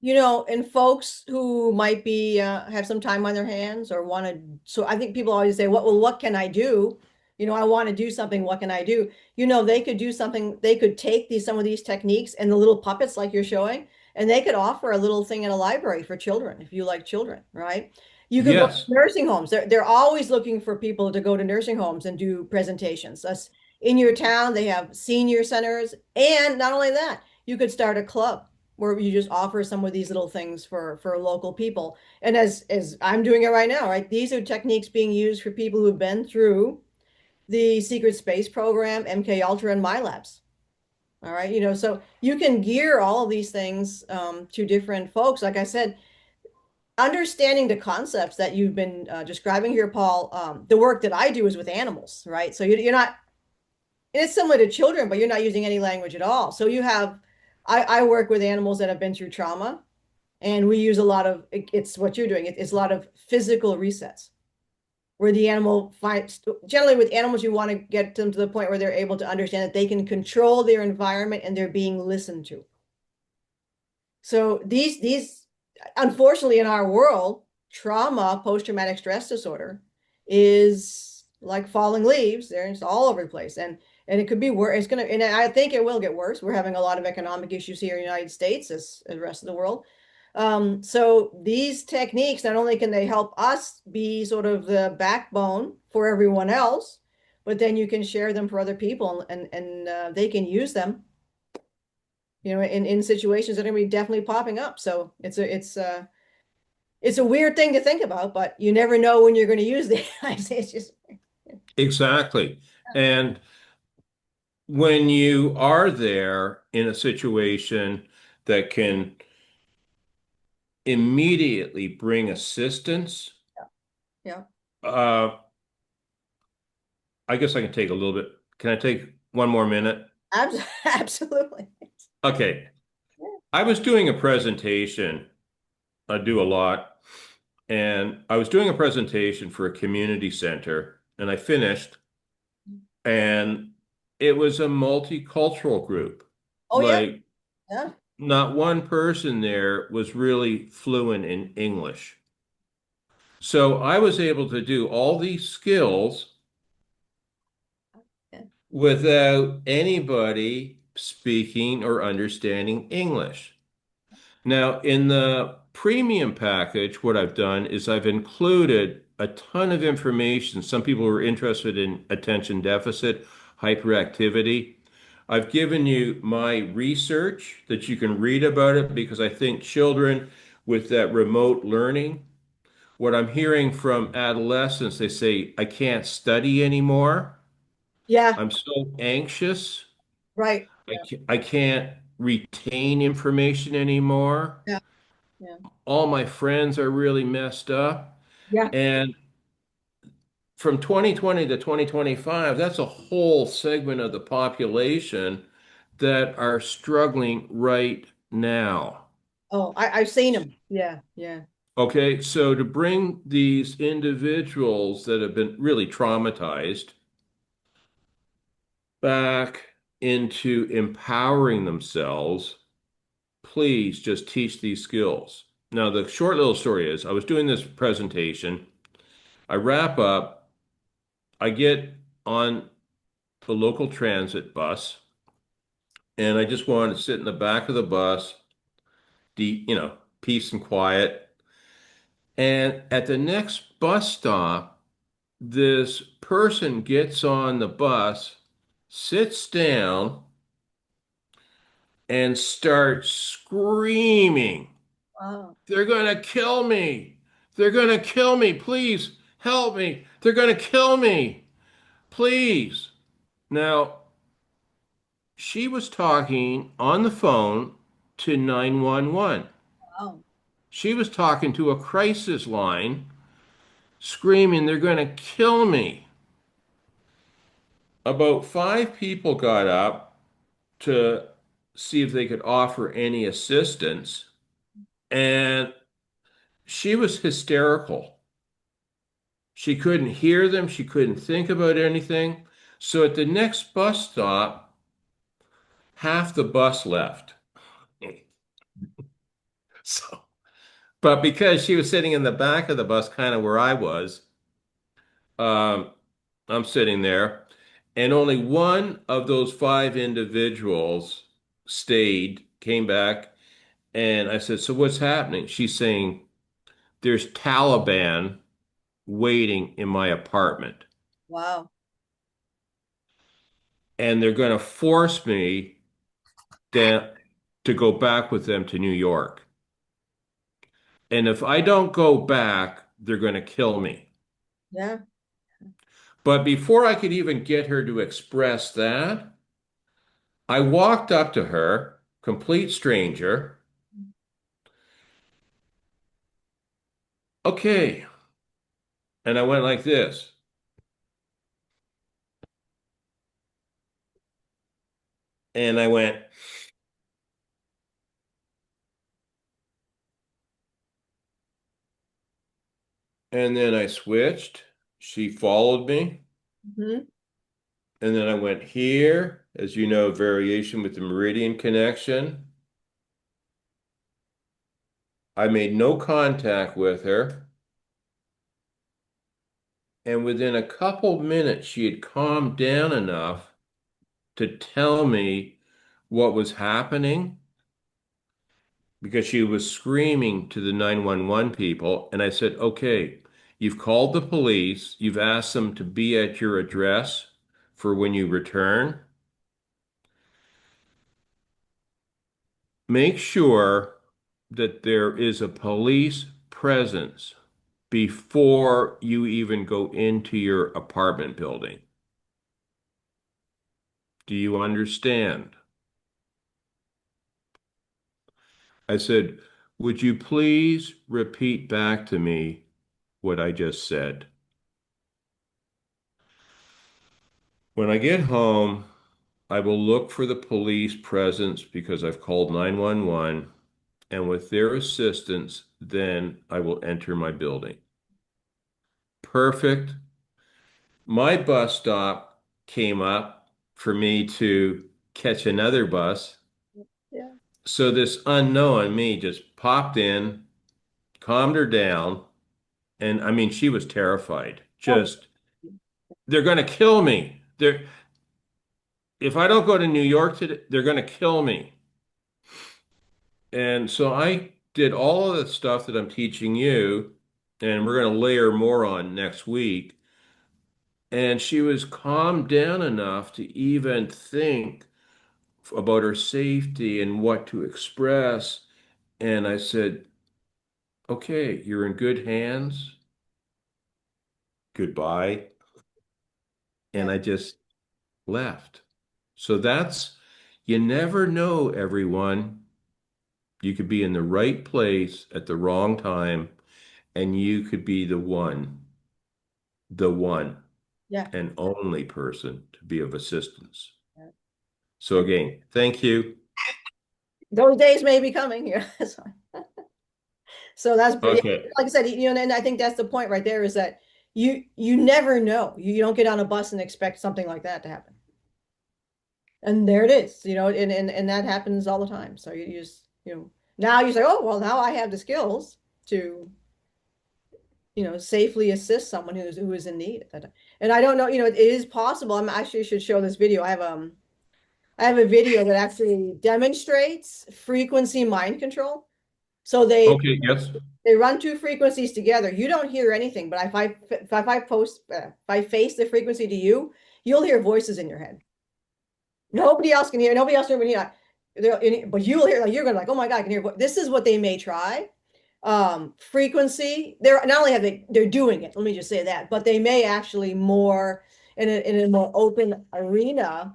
And folks who might be have some time on their hands or want to, so I think people always say, what can I do? I want to do something, what can I do? They could do something, they could take some of these techniques and the little puppets like you're showing, and they could offer a little thing in a library for children if you like children, right? You could go to Yes, nursing homes. They're always looking for people to go to nursing homes and do presentations. Us in your town, they have senior centers, and not only that, you could start a club where you just offer some of these little things for local people. And as I'm doing it right now, right? These are techniques being used for people who've been through the secret space program, MKUltra and Milabs. All right, so you can gear all of these things to different folks. Like I said, understanding the concepts that you've been describing here, Paul. The work that I do is with animals, right? So you're not, and it's similar to children, but you're not using any language at all. So I work with animals that have been through trauma, and we use a lot of, it's what you're doing. It's a lot of physical resets where the animal finds, generally with animals, you want to get them to the point where they're able to understand that they can control their environment and they're being listened to. So unfortunately in our world, trauma, post-traumatic stress disorder is like falling leaves. They're just all over the place. And it could be worse. And I think it will get worse. We're having a lot of economic issues here in the United States as the rest of the world. So these techniques, not only can they help us be sort of the backbone for everyone else, but then you can share them for other people and they can use them, in situations that are going to be definitely popping up. So it's a weird thing to think about, but you never know when you're going to use the it's just exactly. And when you are there in a situation that can immediately bring assistance, yeah. uh, I guess I can take a little bit. Can I take one more minute? Absolutely. Okay. I was doing a presentation. I do a lot. And I was doing a presentation for a community center, and I finished, and it was a multicultural group. Oh yeah. Like, Yeah. not one person there was really fluent in English. So I was able to do all these skills Yeah. without anybody speaking or understanding English. Now, in the premium package, what I've done is I've included a ton of information. Some people are interested in attention deficit, hyperactivity. I've given you my research that you can read about it because I think children with that remote learning, what I'm hearing from adolescents, they say, I can't study anymore. Yeah. I'm so anxious. Right. I can't retain information anymore. Yeah. Yeah. All my friends are really messed up. Yeah. And from 2020 to 2025, that's a whole segment of the population that are struggling right now. Oh, I've seen him. Yeah. Yeah. Okay, so to bring these individuals that have been really traumatized back into empowering themselves, please just teach these skills. Now, the short little story is I was doing this presentation. I wrap up. I get on the local transit bus and I just wanted to sit in the back of the bus, deep, peace and quiet. And at the next bus stop, this person gets on the bus, sits down, and starts screaming, Wow. "They're gonna kill me! They're gonna kill me! Please help me! They're gonna kill me! Please!" Now, she was talking on the phone to 911. Wow. She was talking to a crisis line, screaming, "They're going to kill me." About five people got up to see if they could offer any assistance, and she was hysterical. She couldn't hear them, she couldn't think about anything. So at the next bus stop, half the bus left. So, but because she was sitting in the back of the bus, kind of where I was, um, I'm sitting there, and only one of those five individuals stayed, came back, and I said, "So what's happening?" She's saying, "There's Taliban waiting in my apartment, Wow. and they're going to force me to, to go back with them to New York. And if I don't go back, they're going to kill me." Yeah. But before I could even get her to express that, I walked up to her, complete stranger. "Okay." And I went like this. And I went, and then I switched. She followed me. Hmm. And then I went here, as you know, variation with the meridian connection. I made no contact with her. And within a couple minutes, she had calmed down enough to tell me what was happening because she was screaming to the 911 people. And I said, "Okay, you've called the police, you've asked them to be at your address for when you return. Make sure that there is a police presence before you even go into your apartment building. Do you understand?" I said, "Would you please repeat back to me what I just said?" When I get home, I will look for the police presence because I've called 911, and with their assistance, then I will enter my building. Perfect. My bus stop came up for me to catch another bus. Yeah. So this unknown me just popped in, calmed her down, and I mean, she was terrified. Oh, Just, "They're going to kill me. If I don't go to New York today, they're going to kill me." And so I did all of the stuff that I'm teaching you, and we're going to layer more on next week. And she was calmed down enough to even think about her safety and what to express. And I said, "Okay, you're in good hands. Goodbye." And yeah. I just left. So you never know, everyone. You could be in the right place at the wrong time, and you could be the one Yeah. and only person to be of assistance. Yeah. So again, thank you. Those days may be coming here. So that's pretty, Okay. like I said, and I think that's the point right there is that you never know. You don't get on a bus and expect something like that to happen. And there it is, and that happens all the time. So you just, now you say, oh, well, now I have the skills to, safely assist someone who is in need at that time. And I don't know, it is possible. I'm actually should show this video. I have a video that actually demonstrates frequency mind control. So Okay, yes. they run two frequencies together. You don't hear anything, but if I face the frequency to you, you'll hear voices in your head. Nobody else can hear. Nobody else can hear. But you'll hear, like, you're gonna like, oh my God, I can hear. This is what they may try. Frequency. They're not only have they're doing it. Let me just say that, but they may actually more in a more open arena.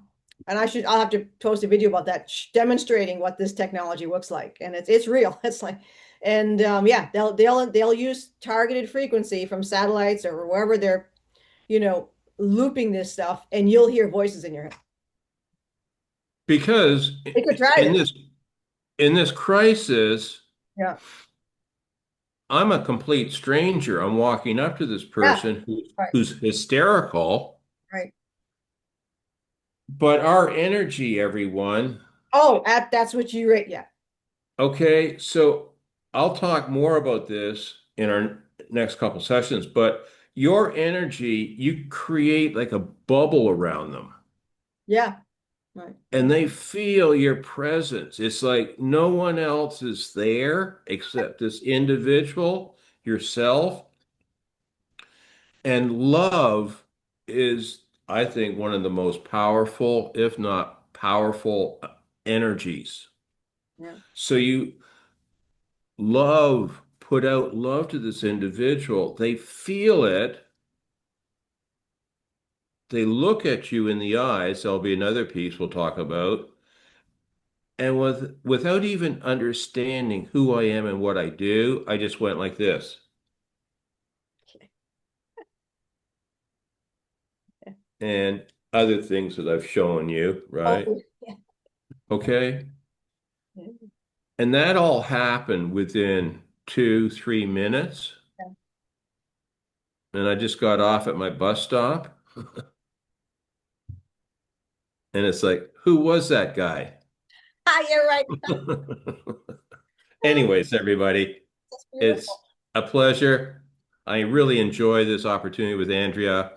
And I'll have to post a video about that, demonstrating what this technology looks like. And it's real. It's like, and yeah, they'll use targeted frequency from satellites or wherever they're, you know, looping this stuff, and you'll hear voices in your head. Because They could try in this. this crisis, Yeah. I'm a complete stranger. I'm walking up to this Yeah. person Right. who's hysterical, Right. but our energy, everyone. Oh, that's what you rate. Yeah. Okay, so I'll talk more about this in our next couple sessions, but your energy, you create like a bubble around them Yeah. Right. and they feel your presence. It's like no one else is there except this individual, yourself. And love is, I think, one of the most powerful, if not powerful, energies. Yeah. So you put out love to this individual. They feel it. They look at you in the eyes. There'll be another piece we'll talk about. And without even understanding who I am and what I do, I just went like this. And other things that I've shown you, right? Oh, yeah. Okay. Yeah. And that all happened within 2, 3 minutes. And I just got off at my bus stop. And it's like, who was that guy? Ah, you're right. Oh, Anyways, everybody, that's beautiful. it's a pleasure. I really enjoy this opportunity with Andrea.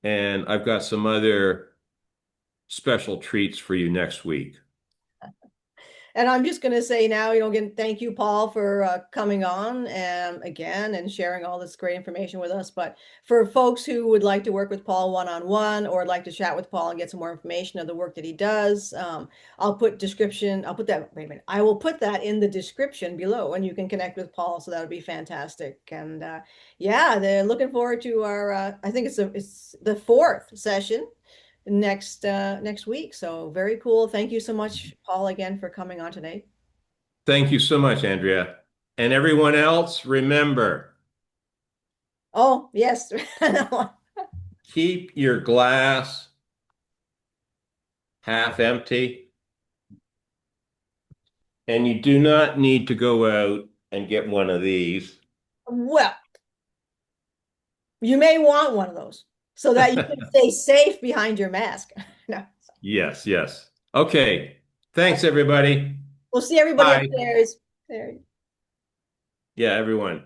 And I've got some other special treats for you next week. And I'm just going to say now, again, thank you, Paul, for coming on and again and sharing all this great information with us. But for folks who would like to work with Paul one-on-one or would like to chat with Paul and get some more information of the work that he does, I'll put that, wait a minute, I will put that in the description below and you can connect with Paul. So that would be fantastic. And yeah, they're looking forward to our, I think it's the fourth session next week. So very cool. Thank you so much, Paul, again for coming on today. Thank you so much, Andrea. And everyone else, remember, Oh, yes. keep your glass half empty. And you do not need to go out and get one of these. Well, you may want one of those so that you can stay safe behind your mask. No. Yes, yes. Okay. Thanks, everybody. We'll see everybody Bye. upstairs. There. Yeah, everyone.